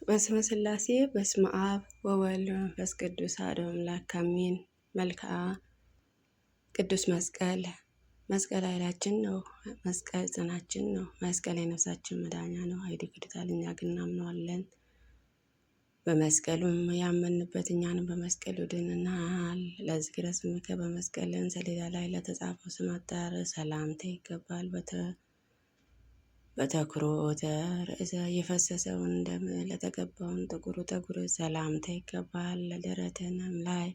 በስመ ሥላሴ በስመ አብ ወወልድ ወመንፈስ ቅዱስ አሐዱ አምላክ አሜን። መልክዓ ቅዱስ መስቀል ኃይላችን ነው። መስቀል ጽናችን ነው። መስቀል የነፍሳችን መዳኛ ነው። ኃይል ይክዱታል፣ እኛ ግን እናምነዋለን። በመስቀሉም ያመንበት እኛንም በመስቀሉ ድነናል። ለዝክረ ስምከ በመስቀልን ሰሌዳ ላይ ለተጻፈው ስም አጠራር ሰላምታ ይገባል። በተኩሮተ ርእሰ የፈሰሰውን ደም ለተቀባውን ጥቁሩ ጠጉር ሰላምታ ይገባል። ለደረትንም ላይ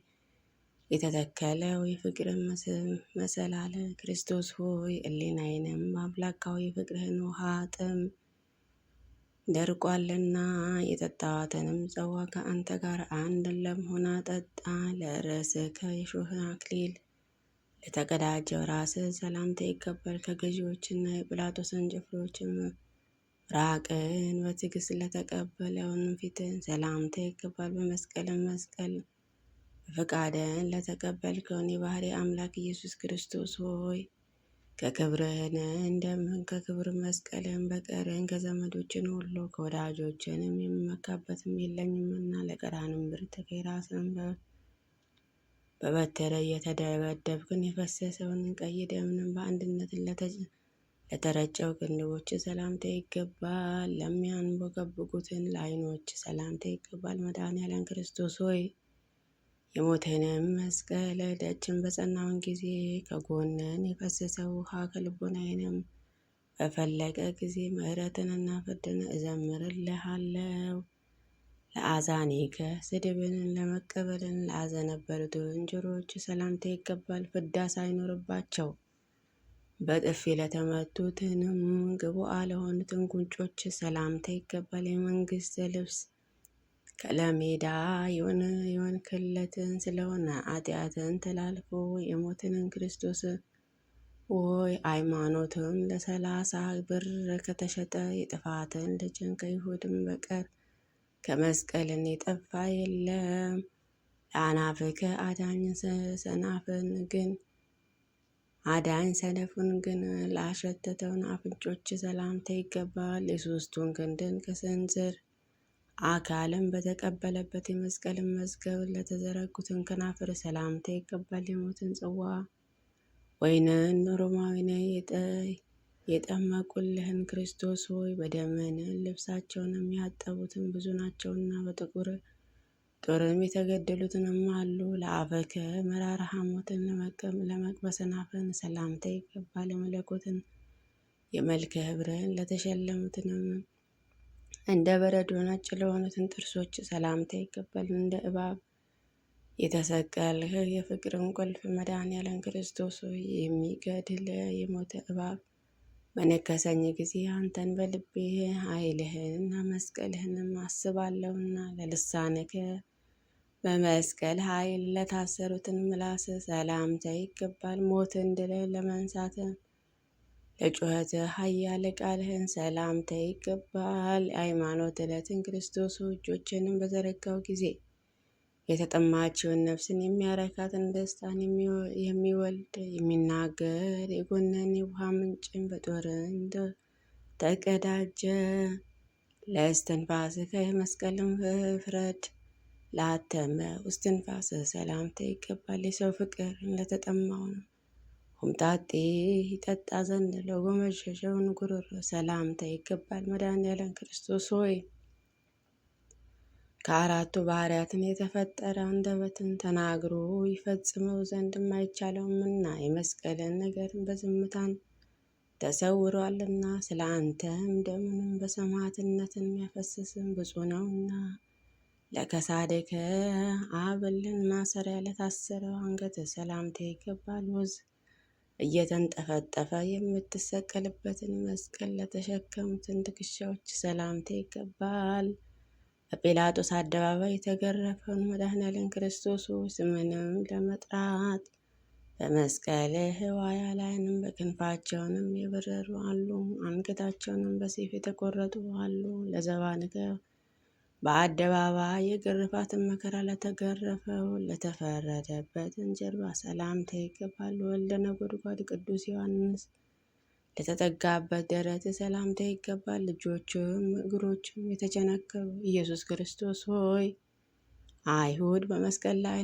የተተከለው የፍቅርን መሰላል ክርስቶስ ሆይ ሕሊናዬንም አምላካዊ ፍቅርህን ውሃ ጥም ደርቋልና የጠጣዋትንም ጽዋ ከአንተ ጋር አንድ ለመሆን አጠጣ። ለርእስከ የሾህ አክሊል ለተቀዳጀው ራስህ ሰላምታ ይገባል። ከገዢዎችና የጲላጦስን ጭፍሮችም ራቅን በትዕግስት ለተቀበለውን ፊትን ሰላምታ ይገባል። መስቀል ፈቃድን ለተቀበልከውን የባህሪ አምላክ ኢየሱስ ክርስቶስ ሆይ ከክብርህን እንደምን ከክብር መስቀልን በቀርን ከዘመዶችን ሁሉ ከወዳጆችንም የምመካበትም የለኝምና ለቀራንም ብርት ከራስን በበትር እየተደበደብክን የፈሰሰውን ቀይ ደምንም በአንድነት ለተረጨው ክንዶች ሰላምታ ይገባል። ለሚያንቦገቡጉትን ለዓይኖች ሰላምታ ይገባል። መድኃኔዓለም ክርስቶስ ሆይ የሞትህንም መስቀል ደጅን በጸናውን ጊዜ ከጎንን የፈሰሰው ውሃ ከልቦናዬንም በፈለቀ ጊዜ ምሕረትንና ፍርድን እዘምርልሃለሁ። ለአዛኒከ ስድብን ለመቀበልን ላዘነበሉትን ጆሮዎች ሰላምታ ይገባል። ፍዳ ሳይኖርባቸው በጥፊ ለተመቱትንም ግቡአ ለሆኑትን ጉንጮች ሰላምታ ይገባል። የመንግስት ልብስ ከለሜዳ የወንክለትን ስለሆነ ኃጢአትን ተላልፎ የሞትንን ክርስቶስ ሆይ ሃይማኖትም ለ30 ብር ከተሸጠ የጥፋትን ልጅን ከይሁድም በቀር ከመስቀልን የጠፋ የለም። ለአናፍከ አዳኝ ሰነፉን ግን ላሸተተውን አፍንጮች ሰላምታ ይገባል። የሶስቱን ክንድን ከስንዝር አካልን በተቀበለበት የመስቀልን መዝገብ ለተዘረጉትን ከናፍር ሰላምታ ይገባል። የሞትን ጽዋ ወይንን ሮማዊን የጠመቁልህን ክርስቶስ ሆይ በደምን ልብሳቸውን የሚያጠቡትን ብዙ ናቸውና በጥቁር ጦርም የተገደሉትንም አሉ። ለአፈከ መራራ ሐሞትን ለመቅበሰናፍን ሰላምታ ይገባል። የመለኮትን የመልከ ህብርን ለተሸለሙትንም እንደ በረዶ ነጭ ለሆኑትን ጥርሶች ሰላምታ ይገባል። እንደ እባብ የተሰቀልህ የፍቅርን ቁልፍ መድኃኔዓለም ክርስቶስ ሆይ የሚገድል የሞተ እባብ በነከሰኝ ጊዜ አንተን በልቤ ኃይልህንና መስቀልህንም አስባለሁና ለልሳንከ በመስቀል ኃይል ለታሰሩትን ምላስ ሰላምታ ይገባል። ሞትን ድል ለመንሳት ለጩኸት ኃያል ቃልህን ሰላምታ ይገባል። ሃይማኖት ዕለትን ክርስቶስ እጆችንም በዘረጋው ጊዜ የተጠማችውን ነፍስን የሚያረካትን ደስታን የሚወልድ የሚናገር የጎነን የውሃ ምንጭን በጦር ተቀዳጀ። ለእስትንፋስከ የመስቀልን ፍረድ ላተመ እስትንፋስ ሰላምታ ይገባል። የሰው ፍቅር ለተጠማው ነው ሆምጣጤ ይጠጣ ዘንድ ለጎመዠውን ጉሮሮ ሰላምታ ይገባል። መድኃኔዓለም ክርስቶስ ሆይ ከአራቱ ባህርያትን የተፈጠረ አንደበትን ተናግሮ ይፈጽመው ዘንድ የማይቻለውምና የመስቀልን ነገርን በዝምታን ተሰውሯልና ስለ አንተም ደምንም በሰማዕትነትን የሚያፈስስም ብፁዕ ነውና። ለከሳደከ አብልን ማሰሪያ ለታሰረው አንገት ሰላምታ ይገባል። ወዝ እየተንጠፈጠፈ የምትሰቀልበትን መስቀል ለተሸከሙትን ትከሻዎች ሰላምታ ይገባል። በጲላጦስ አደባባይ የተገረፈውን መድኃኔዓለም ክርስቶስ ስምንም ለመጥራት በመስቀልህ ኃያላንም በክንፋቸውንም የበረሩ አሉ። አንገታቸውንም በሰይፍ የተቆረጡ አሉ። ለዘባንከ በአደባባይ የግርፋትን መከራ ለተገረፈው ለተፈረደበትን ጀርባ ሰላምታ ይገባል። ወልደ ነጎድጓድ ቅዱስ ዮሐንስ ለተጠጋበት ደረት ሰላምታ ይገባል። ልጆችም እግሮችም የተቸነከሩ ኢየሱስ ክርስቶስ ሆይ አይሁድ በመስቀል ላይ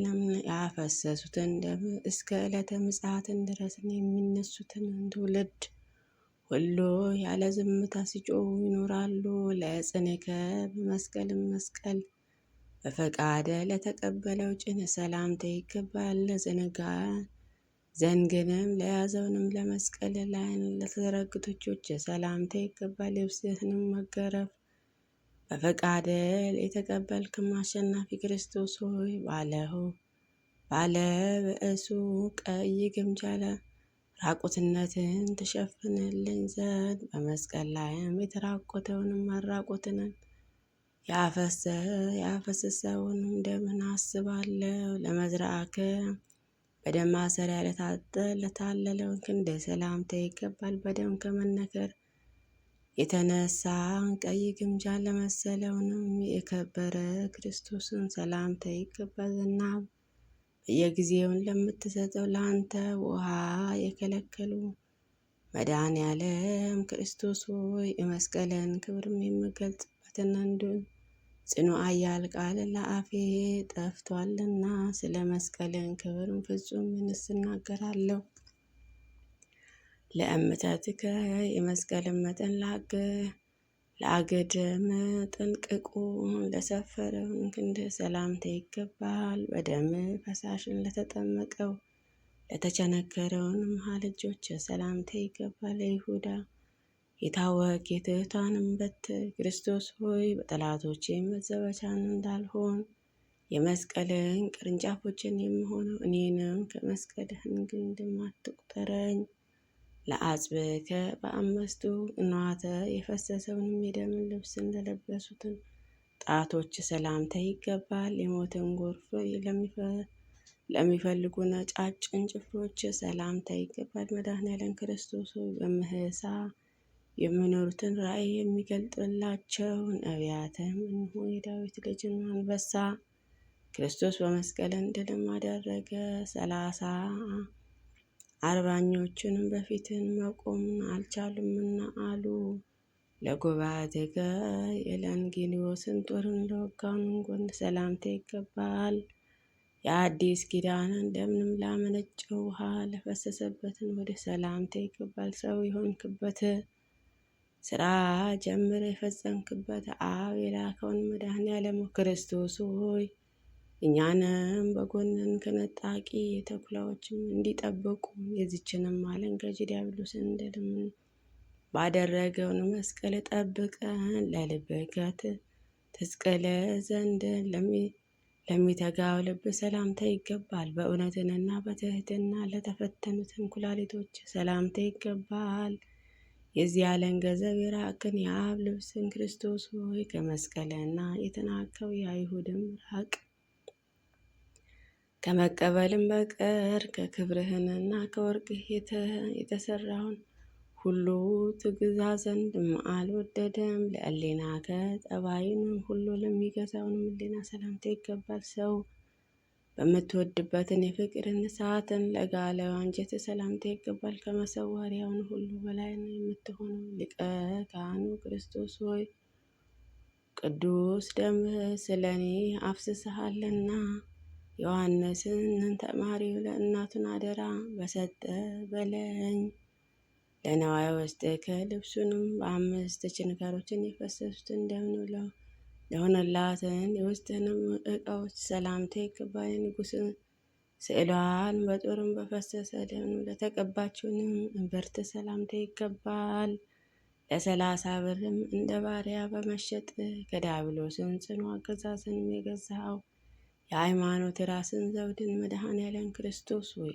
ያፈሰሱትን ደም እስከ ዕለተ ምጽአትን ድረስ የሚነሱትን ትውልድ ሁሉ ያለ ዝምታ ሲጮሁ ይኖራሉ። ለጽንከ በመስቀልም መስቀል በፈቃደ ለተቀበለው ጭን ሰላምታ ይገባል። ለዘነጋ ዘንግንም ለያዘውንም ለመስቀል ላይ ለተዘረጉት እጆች ሰላምታ ይገባል። ልብስህንም መገረፍ በፈቃደ የተቀበልክም አሸናፊ ክርስቶስ ሆይ ባለ በእሱ ቀይ ግምጃ ራቁትነትን ትሸፍንልኝ ዘንድ በመስቀል ላይም የተራቆተውንም መራቆትንን ያፈሰሰውንም ደምን አስባለሁ። ለመዝራዕከ በደም ማሰሪያ ለታለለውን ክንድ ሰላምታ ይገባል። በደም ከመነከር የተነሳ ቀይ ግምጃ ለመሰለውንም የከበረ ክርስቶስን ሰላምታ ይገባል። ዝናብ በየጊዜውን ለምትሰጠው ለአንተ ውሃ የከለከሉ መድኃኔዓለም ክርስቶስ ሆይ የመስቀልን ክብርም የምገልጽበትን አንዱን ጽኑ ኃያል ቃል ለአፌ ጠፍቷልና ስለ መስቀልን ክብርም ፍጹም ምንስ እናገራለሁ? ለእምተትከ የመስቀልን መጠን ለአገድም ጠንቅቆ ለሰፈረውን ክንድ ሰላምታ ይገባል። በደም ፈሳሽን ለተጠመቀው ለተቸነከረውንም ልጆች ሰላምታ ይገባል። ለይሁዳ የታወቅ የትሑታንም በትር ክርስቶስ ሆይ በጠላቶች መዘበቻን እንዳልሆን የመስቀልን ቅርንጫፎችን የምሆነው እኔንም ከመስቀልህን ግንድም አትቁጠረኝ። ለአጽብከ በአምስቱ እንዋተ የፈሰሰውንም የደምን ልብስ እንደለበሱትን ጣቶች ሰላምታ ይገባል። የሞትን ጎርፍ ለሚፈልጉ ነጫጭን ጭፍሮች ሰላምታ ይገባል። መድኃኔዓለም ክርስቶስ ሆይ በምህሳ የሚኖሩትን ራእይ የሚገልጥላቸው ነቢያትም እንሆ የዳዊት ልጅን አንበሳ ክርስቶስ በመስቀልን ድልም አደረገ። 30 አርበኞችንም በፊትን መቆም አልቻሉምና አሉ። ለጉባኤትከ የለንጊኖስን ጦርን ለወጋውን ጎን ሰላምታ ይገባል። የአዲስ ኪዳንን ደምንም ላመነጨው ውሃ ለፈሰሰበትን ወደ ሰላምታ ይገባል። ሰው የሆንክበት ስራ ጀምር የፈጸምክበት አብ የላከውን መድኃኔዓለም ክርስቶስ ሆይ እኛንም በጎንን ከነጣቂ ተኩላዎችም እንዲጠብቁ የዚችንም ዓለም ገዥ ዲያብሎስን እንደልምን ባደረገውን መስቀል ጠብቀን ለልብከት ትስቅል ዘንድ ለሚተጋው ልብ ሰላምታ ይገባል። በእውነትንና በትህትና ለተፈተኑትን ኩላሊቶች ሰላምታ ይገባል። የዚህ ዓለም ገንዘብ የራቅን የአብ ልብስን ክርስቶስ ሆይ ከመስቀልና የተናከው የአይሁድም ራቅ። ከመቀበልም በቀር ከክብርህንና ከወርቅህ የተሰራውን ሁሉ ትግዛ ዘንድ አልወደደም። ለሕሊናከ ጠባይንም ሁሉ ለሚገዛውንም ሕሊና ሰላምታ ይገባል። ሰው በምትወድበትን የፍቅርን ሰዓትን ለጋለ አንጀት ሰላምታ ይገባል። ከመሰዋሪያውን ሁሉ በላይ ነው የምትሆነው ሊቀ ካህኑ ክርስቶስ ሆይ ቅዱስ ደምህ ስለ እኔ አፍስሰሃልና ዮሐንስን ተማሪው ለእናቱን አደራ በሰጠ በለኝ። ለነዋየ ውስጥከ ልብሱንም በ5 ችንካሮችን የፈሰሱትን ደም ለሆነላትን የውስጥንም ዕቃዎች ሰላምታ ይገባል። የንጉሥን ስዕሏን በጦርም በፈሰሰ ደም ለተቀባችውንም እምብርት ሰላምታ ይገባል። ለ30 ብርም እንደ ባሪያ በመሸጥ ከዲያብሎስን ጽኑ አገዛዝንም የገዛው የሃይማኖት ራስን ዘውድን መድኃኔዓለም ክርስቶስ ሆይ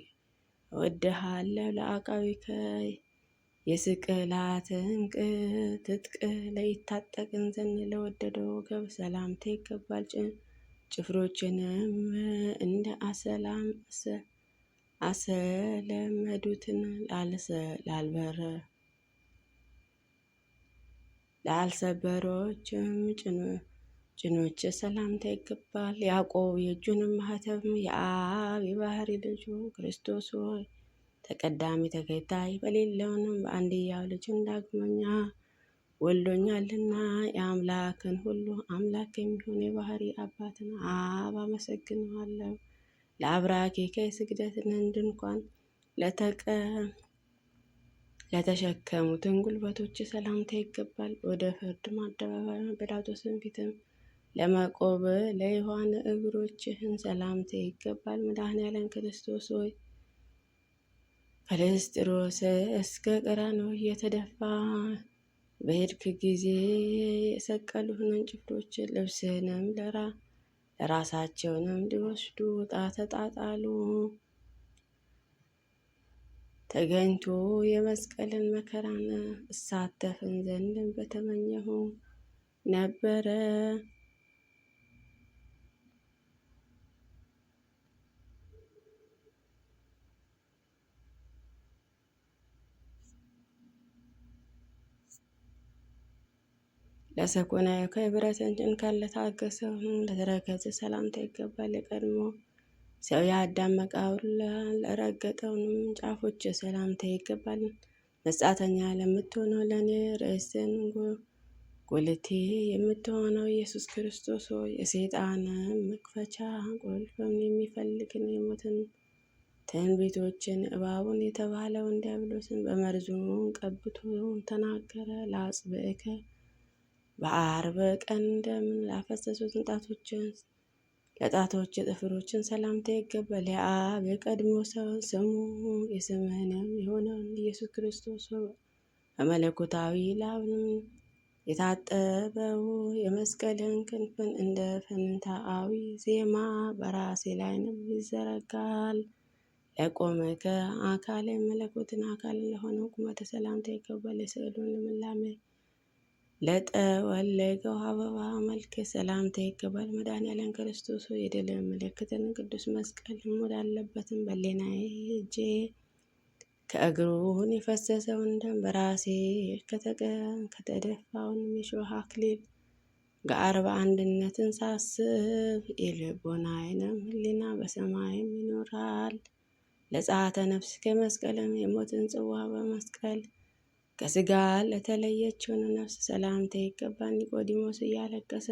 እወድሃለሁ። ለአቃዊከ የስቅላትን ትጥቅ ለይታጠቅን ዘንድ ለወደደው ወገብ ሰላምታ ይገባል። ጭፍሮችንም እንደ አሰለመዱትን ለአልሰበሮችም ጭኖች ሰላምታ ይገባል። ያዕቆብ የእጁንም ማኅተም የአብ የባሕሪ ልጁ ክርስቶስ ሆይ ተቀዳሚ ተከታይ በሌለውንም በአንድያው ልጁን ዳግመኛ ወልዶኛልና የአምላክን ሁሉ አምላክ የሚሆን የባህሪ አባትን አብ አመሰግነዋለሁ። ለአብራኬ ከስግደትን ድንኳን ለተሸከሙትን ጉልበቶች ሰላምታ ይገባል። ወደ ፍርድም አደባባይ በጲላጦስን ፊትም ለመቆብ ለዮሐን እግሮችህን ሰላምታ ይገባል። መድኃኔዓለም ክርስቶስ ሆይ ከልስጥሮስ እስከ ቀራንዮ እየተደፋ በሄድክ ጊዜ የሰቀሉህን ጭፍሮች ልብስህንም ለራሳቸውንም ሊወስዱ ዕጣ ተጣጣሉ። ተገኝቶ የመስቀልን መከራን እሳተፍን ዘንድን በተመኘሁ ነበረ። ለሰኮናዊ ከብረትን ጭንካር ለታገሰው ለተረከዘ ሰላምታ ይገባል። የቀድሞ ሰው የአዳም መቃብር ለረገጠውንም ጫፎች ሰላምታ ይገባል። መጻተኛ ለምትሆነው ለእኔ ርዕስን ጉልቴ የምትሆነው ኢየሱስ ክርስቶስ ሆይ የሰይጣንን መክፈቻ ቁልፍም የሚፈልግን የሞትን ትንቢቶችን እባቡን የተባለውን ዲያብሎስን በመርዙ ቀብቶ ተናገረ። ለአጽብዕከ በአርብ ቀን እንደምን ላፈሰሱትን ለጣቶች ጥፍሮችን ሰላምታ ይገባል። የአብ የቀድሞ ሰው ስሙ የስምህንም የሆነውን ኢየሱስ ክርስቶስ በመለኮታዊ ላብንም የታጠበው የመስቀልን ክንፍን እንደ ፈንታአዊ ዜማ በራሴ ላይንም ይዘረጋል። ለቆመከ አካል መለኮትን አካል ለሆነው ቁመተ ሰላምታ ይገባል። የስዕሉን ልምላሜ ለጠወለገው አበባ መልክ ሰላምታ ይገባል። መድኃኔዓለም ክርስቶስ የድል ምልክትን ቅዱስ መስቀል ወዳለበትን በሌናዬ ሄጄ ከእግሩን የፈሰሰውን ደም በራሴ ከተደፋውን የሾህ አክሊል ጋር በአንድነትን ሳስብ የልቦናዬንም ሕሊና በሰማይም ይኖራል። ለጸአተ ነፍስ ከመስቀልም የሞትን ጽዋ በመስቀል ከስጋ ለተለየችውን ነፍስ ሰላምታ ይገባል። ኒቆዲሞስ እያለቀሰ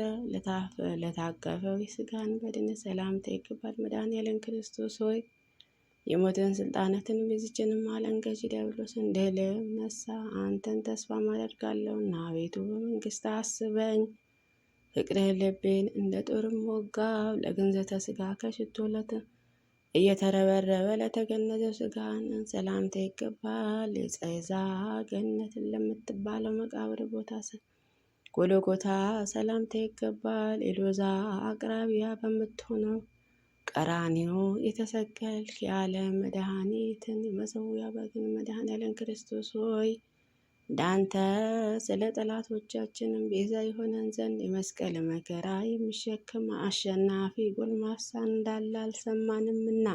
ለታቀፈው የስጋን በድን ሰላምታ ይገባል። መድኃኔዓለም ክርስቶስ ሆይ የሞትን ስልጣናትን በዚችንም ዓለም ገዢ ዲያብሎስን ድልም ነሳ። አንተን ተስፋ አደርጋለሁና አቤቱ በመንግስት አስበኝ። ፍቅርህ ልቤን እንደ ጦርም ወጋው። ለግንዘተ ስጋ ከሽቶለት እየተረበረበ ለተገነዘው ስጋን ሰላምታ ይገባል። የጸዛ ገነትን ለምትባለው መቃብር ቦታ ጎልጎታ ሰላምታ ይገባል። የሎዛ አቅራቢያ በምትሆነው ቀራንዮ የተሰቀልክ የዓለም መድኃኒትን የመሠዊያ በግን መድኃኔዓለም ክርስቶስ ሆይ እንዳንተ ስለ ጠላቶቻችንም ቤዛ የሆነን ዘንድ የመስቀል መከራ የሚሸከም አሸናፊ ጎልማሳ እንዳለ አልሰማንምና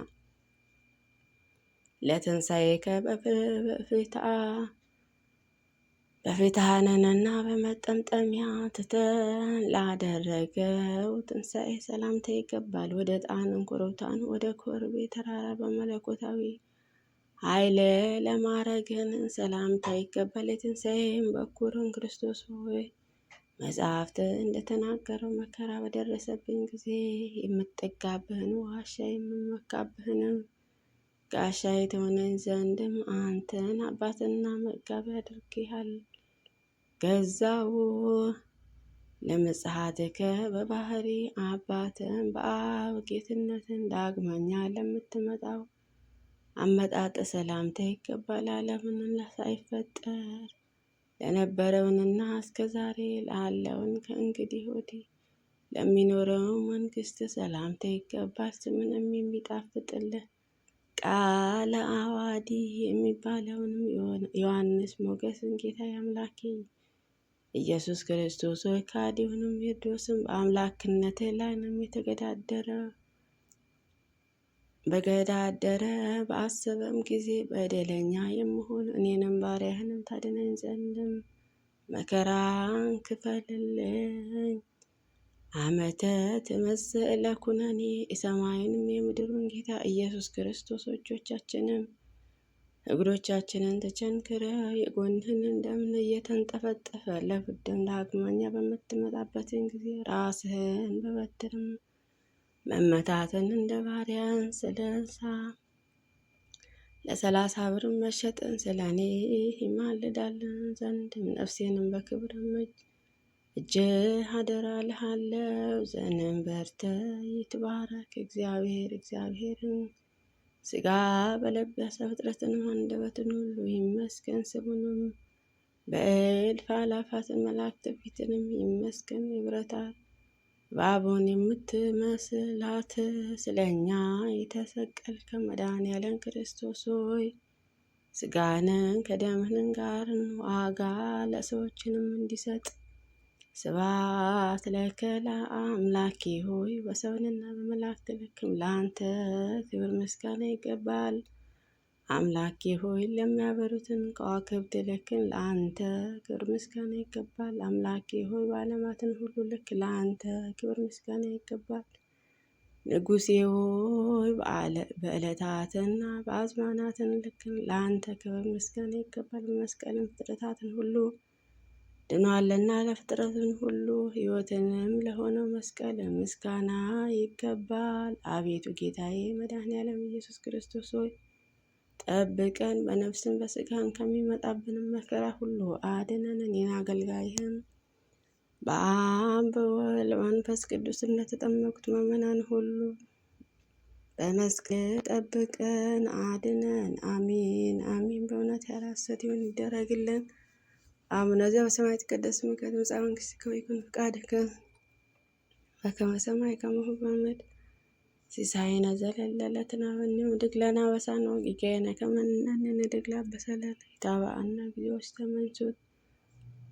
ለትንሣኤከ በፊትሃነንና በመጠምጠሚያ ትተን ላደረገው ትንሣኤ ሰላምታ ይገባል። ወደ ጣንን ኮረብታን ወደ ኮርቤ ተራራ በመለኮታዊ ኃይል ለማረግን ሰላምታ ይገባል። የትንሣኤም በኩርን ክርስቶስ ሆይ መጽሐፍት እንደተናገረው መከራ በደረሰብኝ ጊዜ የምጠጋብህን ዋሻ የምመካብህንም ጋሻ የተሆነኝ ዘንድም አንተን አባትና መጋቢ አድርጌሃል ገዛው። ለመጽሐትከ በባህሪ አባትን በአብ ጌትነትን ዳግመኛ ለምትመጣው አመጣጥ ሰላምታ ይገባል። ዓለምን ሳይፈጠር ለነበረውንና እስከ ዛሬ ላለውን ከእንግዲህ ወዲህ ለሚኖረው መንግስት ሰላምታ ይገባል። ስምንም የሚጣፍጥልህ ቃለ አዋዲ የሚባለውንም ዮሐንስ ሞገስን ጌታ አምላኬ ኢየሱስ ክርስቶስ ሆይ ከሃዲውንም ሄሮድስም በአምላክነትህ ላይ ነው በገዳደረ በአሰበም ጊዜ በደለኛ የምሆን እኔንም ባሪያህንም ታድነኝ ዘንድም መከራን ክፈልልኝ። አመተ ትመጽእ ለኩነኔ የሰማይንም የምድሩን ጌታ ኢየሱስ ክርስቶስ እጆቻችንም እግሮቻችንን ተቸንክረው የጎንህን እንደምን እየተንጠፈጠፈ ለፍርድም ዳግመኛ በምትመጣበትን ጊዜ ራስህን በበትርም መመታትን እንደ ባሪያን ስለንሳ ለ30 ብር መሸጥን ስለ እኔ ይማልዳልን ዘንድ ነፍሴንም በክብር እጅህ አደራ ልሃለው። ዘንበርተ ይትባረክ እግዚአብሔርን ስጋ በለበሰ ፍጥረትንም አንደበትን ሁሉ ይመስገን። ስሙንም በእልፍ አእላፋት መላእክት ፊትንም ይመስገን። የብረታት እባቡን የምትመስላት ስለኛ የተሰቀልከ መድኃኔዓለም ክርስቶስ ሆይ ስጋንን ከደምህን ጋርን ዋጋ ለሰዎችንም እንዲሰጥ ስብሐት ለከ አምላኬ ሆይ በሰውንና በመላእክት ልክም ለአንተ ክብር ምስጋና ይገባል። አምላኬ ሆይ ለሚያበሩትን ከዋክብት ልክን ለአንተ ክብር ምስጋና ይገባል። አምላኬ ሆይ በዓለማትን ሁሉ ልክ ለአንተ ክብር ምስጋና ይገባል። ንጉሴ ሆይ በዕለታትና በአዝማናትን ልክን ለአንተ ክብር ምስጋና ይገባል። በመስቀልም ፍጥረታትን ሁሉ ድኗልና ለፍጥረትን ሁሉ ሕይወትንም ለሆነው መስቀል ምስጋና ይገባል። አቤቱ ጌታዬ መድኃኔዓለም ኢየሱስ ክርስቶስ ሆይ ጠብቀን፣ በነፍስን በስጋን ከሚመጣብንም መከራ ሁሉ አድነን። እኔን አገልጋይህን በአብ በወልድ በመንፈስ ቅዱስ እንደተጠመቁት ምእመናን ሁሉ በመስቀል ጠብቀን አድነን። አሜን አሜን። በእውነት ያለ ሐሰት ይሁን ይደረግልን። አቡነ ዘበሰማያት ይትቀደስ ስምከ ትምጻእ መንግሥትከ ወይኩን ፈቃድከ በከመ በሰማይ ከማሁ በምድር ሲሳየነ ዘለለ ዕለትነ ሀበነ ወኅድግ ለነ አበሳነ ወጌጋየነ ከመ ንሕነኒ ንኅድግ ለአበሳለነ ኢታብአነ እግዚኦ ውስተ መንሱት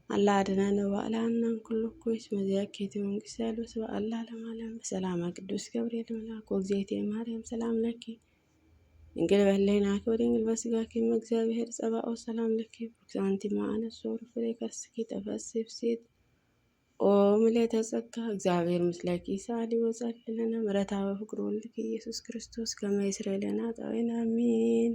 አላ አድኅነነ ወባልሐነ እምኩሉ እኩይ እስመ ዚአከ ይእቲ መንግሥት ኃይል ወስብሐት ለዓለመ ዓለም። በሰላመ ቅዱስ ገብርኤል መልአክ ወእግዝእትየ ማርያም ሰላም ለኪ ድንግል በሕሊናኪ ወድንግል በሥጋኪ እም እግዚአብሔር ጸባኦት ሰላም ለኪ ብሩክት አንቲ እምአንስት ወፍሬ ከርሥኪ ተፈሥሒ ፍሥሕት ኦ ምልዕተ ጸጋ እግዚአብሔር ምስለኪ ሳሊ ወጸልል ለነ ምሕረታ በፍቅር ወልድኪ ኢየሱስ ክርስቶስ ከመ ይስረይ ለነ ኃጣውኢነ አሜን።